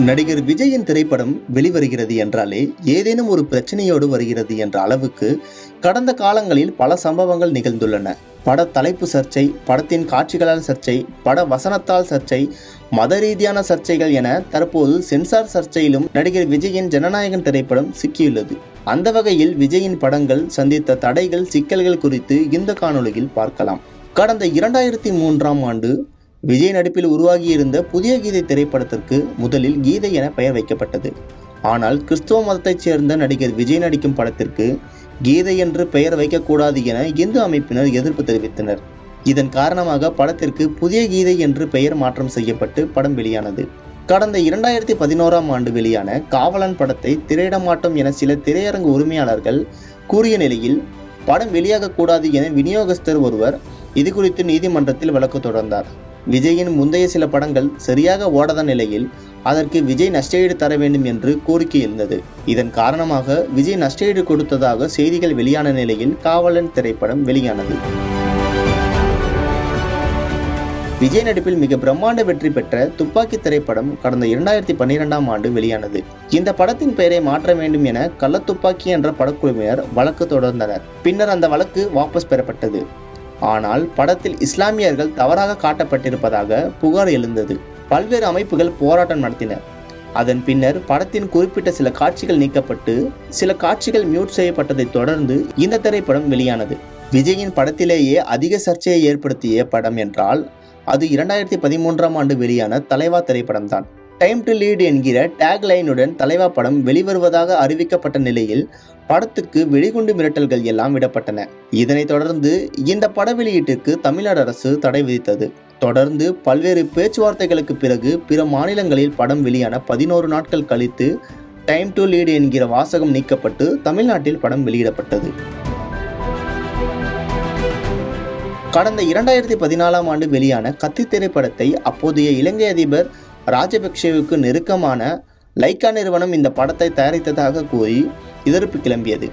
நடிகர் விஜயின் திரைப்படம் வெளிவருகிறது என்றாலே ஏதேனும் ஒரு பிரச்சனையோடு வருகிறது என்ற அளவுக்கு கடந்த காலங்களில் பல சம்பவங்கள் நிகழ்ந்துள்ளன. பட தலைப்பு சர்ச்சை, படத்தின் காட்சிகளால் சர்ச்சை, பட வசனத்தால் சர்ச்சை, மத ரீதியான சர்ச்சைகள் என தற்போது சென்சார் சர்ச்சையிலும் நடிகர் விஜயின் ஜனநாயகன் திரைப்படம் சிக்கியுள்ளது. அந்த வகையில் விஜயின் படங்கள் சந்தித்த தடைகள், சிக்கல்கள் குறித்து இந்த காணொளியில் பார்க்கலாம். கடந்த 2003ஆம் ஆண்டு விஜய் நடிப்பில் உருவாகியிருந்த புதிய கீதை திரைப்படத்திற்கு முதலில் கீதை என பெயர் வைக்கப்பட்டது. ஆனால் கிறிஸ்துவ மதத்தைச் சேர்ந்த நடிகர் விஜய் நடிக்கும் படத்திற்கு கீதை என்று பெயர் வைக்கக்கூடாது என இந்து அமைப்பினர் எதிர்ப்பு தெரிவித்தனர். இதன் காரணமாக படத்திற்கு புதிய கீதை என்று பெயர் மாற்றம் செய்யப்பட்டு படம் வெளியானது. கடந்த 2011ஆம் ஆண்டு வெளியான காவலன் படத்தை திரையிட மாட்டோம் என சில திரையரங்கு உரிமையாளர்கள் கூறிய நிலையில் படம் வெளியாகக்கூடாது என விநியோகஸ்தர் ஒருவர் இது குறித்து நீதிமன்றத்தில் வழக்கு தொடர்ந்தார். விஜயின் முந்தைய சில படங்கள் சரியாக ஓடாத நிலையில் அதற்கு விஜய் நஷ்டஈடு தர வேண்டும் என்று கோரிக்கை இருந்தது. இதன் காரணமாக விஜய் நஷ்டஈடு கொடுத்ததாக செய்திகள் வெளியான நிலையில் காவலன் திரைப்படம் வெளியானது. விஜய் நடிப்பில் மிக பிரம்மாண்ட வெற்றி பெற்ற துப்பாக்கி திரைப்படம் கடந்த 2012ஆம் ஆண்டு வெளியானது. இந்த படத்தின் பெயரை மாற்ற வேண்டும் என கள்ளத்துப்பாக்கி என்ற படக்குழுவினர் வழக்கு தொடர்ந்தனர். பின்னர் அந்த வழக்கு வாபஸ் பெறப்பட்டது. ஆனால் படத்தில் இஸ்லாமியர்கள் தவறாக காட்டப்பட்டிருப்பதாக புகார் எழுந்தது. பல்வேறு அமைப்புகள் போராட்டம் நடத்தின. அதன் பின்னர் படத்தின் குறிப்பிட்ட சில காட்சிகள் நீக்கப்பட்டு சில காட்சிகள் மியூட் செய்யப்பட்டதை தொடர்ந்து இந்த திரைப்படம் வெளியானது. விஜயின் படத்திலேயே அதிக சர்ச்சையை ஏற்படுத்திய படம் என்றால் அது 2013ஆம் ஆண்டு வெளியான தலைவா திரைப்படம் தான். டைம் டு லீட் என்கிற டேக்லைனுடன் தலைவா படம் வெளிவருவதாக அறிவிக்கப்பட்ட நிலையில் படத்துக்கு வெடிகுண்டு மிரட்டல்கள் எல்லாம் விடப்பட்டன. இதனைத் தொடர்ந்து இந்த பட வெளியீட்டிற்கு தமிழ்நாடு அரசு தடை விதித்தது. தொடர்ந்து பல்வேறு பேச்சுவார்த்தைகளுக்கு பிறகு பிற மாநிலங்களில் படம் வெளியான 11 நாட்கள் கழித்து டைம் டு லீட் என்கிற வாசகம் நீக்கப்பட்டு தமிழ்நாட்டில் படம் வெளியிடப்பட்டது. கடந்த 2014ஆம் ஆண்டு வெளியான கத்தி திரைப்படத்தை அப்போதைய இலங்கை அதிபர் ராஜபக்சேவுக்கு நெருக்கமான லைக்கா நிறுவனம் இந்த படத்தை தயாரித்ததாக கூறி எதிர்ப்பு கிளம்பியது.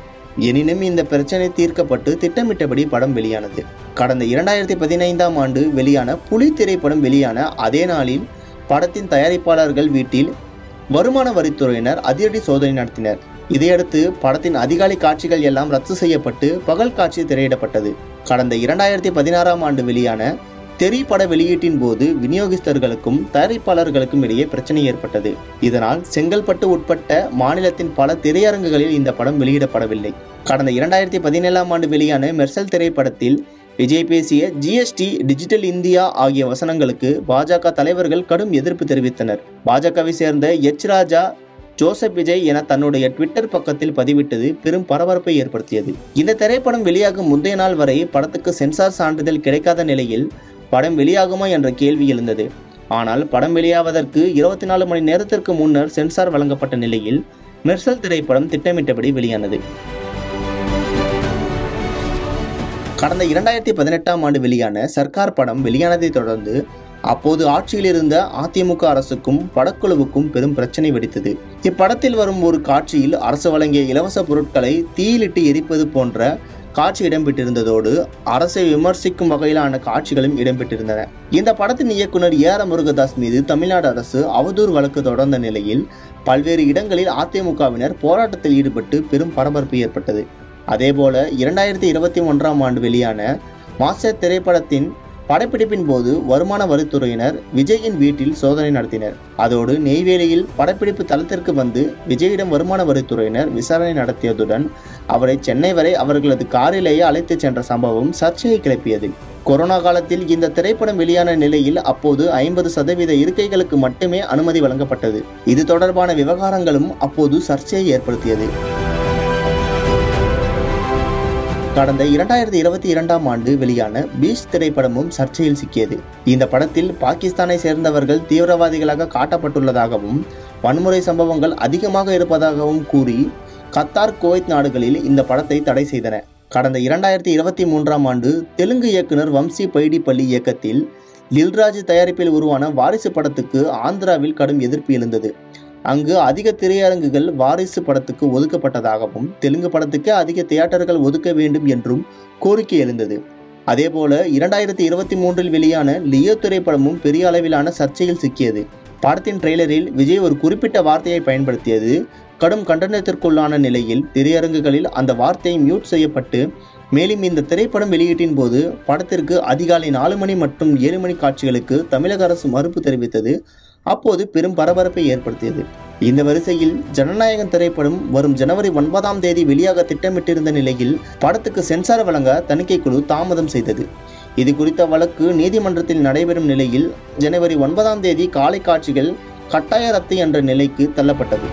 எனினும் இந்த பிரச்சனை தீர்க்கப்பட்டு திட்டமிட்டபடி படம் வெளியானது. கடந்த 2015ஆம் ஆண்டு வெளியான புலி திரைப்படம் வெளியான அதே நாளில் படத்தின் தயாரிப்பாளர்கள் வீட்டில் வருமான வரித்துறையினர் அதிரடி சோதனை நடத்தினர். இதையடுத்து படத்தின் அதிகாலை காட்சிகள் எல்லாம் ரத்து செய்யப்பட்டு பகல் காட்சி திரையிடப்பட்டது. கடந்த 2016ஆம் ஆண்டு வெளியான தெரி பட வெளியீட்டின் போது விநியோகஸ்தர்களுக்கும் தயாரிப்பாளர்களுக்கும் இடையே பிரச்சனை ஏற்பட்டது. இதனால் செங்கல்பட்டு உட்பட்ட மாநிலத்தின் பல திரையரங்குகளில் இந்த படம் வெளியிடப்படவில்லை. கடந்த 2017ஆம் ஆண்டு வெளியான மெர்சல் திரைப்படத்தில் விஜய் பேசிய ஜிஎஸ்டி, டிஜிட்டல் இந்தியா ஆகிய வசனங்களுக்கு பாஜக தலைவர்கள் கடும் எதிர்ப்பு தெரிவித்தனர். பாஜகவை சேர்ந்த எச் ராஜா ஜோசப் விஜய் என தன்னுடைய ட்விட்டர் பக்கத்தில் பதிவிட்டது பெரும் பரபரப்பை ஏற்படுத்தியது. இந்த திரைப்படம் வெளியாகும் முந்தைய நாள் வரை படத்துக்கு சென்சார் சான்றிதழ் கிடைக்காத நிலையில் படம் வெளியாகுமா என்ற கேள்வி எழுந்தது. ஆனால் படம் வெளியாவதற்கு 24 மணி நேரத்திற்கு முன்னர் சென்சார் வழங்கப்பட்ட நிலையில் மெர்சல் திரைப்படம் திட்டமிட்டபடி வெளியானது. கடந்த 2018ஆம் ஆண்டு வெளியான சர்க்கார் படம் வெளியானதை தொடர்ந்து அப்போது ஆட்சியில் இருந்த அதிமுக அரசுக்கும் படக்குழுவுக்கும் பெரும் பிரச்சனை வெடித்தது. இப்படத்தில் வரும் ஒரு காட்சியில் அரசு வழங்கிய இலவச பொருட்களை தீயிலிட்டு எரிப்பது போன்ற காட்சி இடம்பெற்றிருந்ததோடு அரசை விமர்சிக்கும் வகையிலான காட்சிகளும் இடம்பெற்றிருந்தன. இந்த படத்தின் இயக்குனர் AR முருகதாஸ் மீது தமிழ்நாடு அரசு அவதூறு வழக்கு தொடர்ந்த நிலையில் பல்வேறு இடங்களில் அதிமுகவினர் போராட்டத்தில் ஈடுபட்டு பெரும் பரபரப்பு ஏற்பட்டது. அதேபோல 2021ஆம் ஆண்டு வெளியான மாஸ்டர் திரைப்படத்தின் படப்பிடிப்பின் போது வருமான வரித்துறையினர் விஜயின் வீட்டில் சோதனை நடத்தினர். அதோடு நெய்வேலியில் படப்பிடிப்பு தளத்திற்கு வந்து விஜயிடம் வருமான வரித்துறையினர் விசாரணை நடத்தியதுடன் அவரை சென்னை வரை அவர்களது காரிலேயே அழைத்து சென்ற சம்பவம் சர்ச்சையை கிளப்பியது. கொரோனா காலத்தில் இந்த திரைப்படம் வெளியான நிலையில் அப்போது 50% இருக்கைகளுக்கு மட்டுமே அனுமதி வழங்கப்பட்டது. இது தொடர்பான விவகாரங்களும் அப்போது சர்ச்சையை ஏற்படுத்தியது. கடந்த 2022ஆம் ஆண்டு வெளியான பீச் திரைப்படமும் சர்ச்சையில் சிக்கியது. இந்த படத்தில் பாகிஸ்தானை சேர்ந்தவர்கள் தீவிரவாதிகளாக காட்டப்பட்டுள்ளதாகவும் வன்முறை சம்பவங்கள் அதிகமாக இருப்பதாகவும் கூறி கத்தார், குவைத் நாடுகளில் இந்த படத்தை தடை செய்தன. கடந்த 2023ஆம் ஆண்டு தெலுங்கு இயக்குனர் வம்சி பைடிப்பள்ளி இயக்கத்தில் லில்ராஜ் தயாரிப்பில் உருவான வாரிசு படத்துக்கு ஆந்திராவில் கடும் எதிர்ப்பு எழுந்தது. அங்கு அதிக திரையரங்குகள் வாரிசு படத்துக்கு ஒதுக்கப்பட்டதாகவும் தெலுங்கு படத்துக்கு அதிக தியேட்டர்கள் ஒதுக்க வேண்டும் என்றும் கோரிக்கை எழுந்தது. அதேபோல 2023 வெளியான லியோ திரைப்படமும் பெரிய அளவிலான சர்ச்சையில் சிக்கியது. படத்தின் ட்ரெய்லரில் விஜய் ஒரு குறிப்பிட்ட வார்த்தையை பயன்படுத்தியது கடும் கண்டனத்திற்குள்ளான நிலையில் திரையரங்குகளில் அந்த வார்த்தை மியூட் செய்யப்பட்டு, மேலும் இந்த திரைப்படம் வெளியீட்டின் போது படத்திற்கு அதிகாலை 4 மணி மற்றும் 7 மணி காட்சிகளுக்கு தமிழக அரசு மறுப்பு தெரிவித்தது அப்போது பெரும் பரபரப்பை ஏற்படுத்தியது. இந்த வரிசையில் ஜனநாயகன் திரைப்படம் வரும் ஜனவரி 9ஆம் தேதி வெளியாக திட்டமிட்டிருந்த நிலையில் படத்துக்கு சென்சார் வழங்க தணிக்கை குழு தாமதம் செய்தது. இது குறித்த வழக்கு நீதிமன்றத்தில் நடைபெறும் நிலையில் ஜனவரி 9ஆம் தேதி காலை காட்சிகள் கட்டாய ரத்து என்ற நிலைக்கு தள்ளப்பட்டது.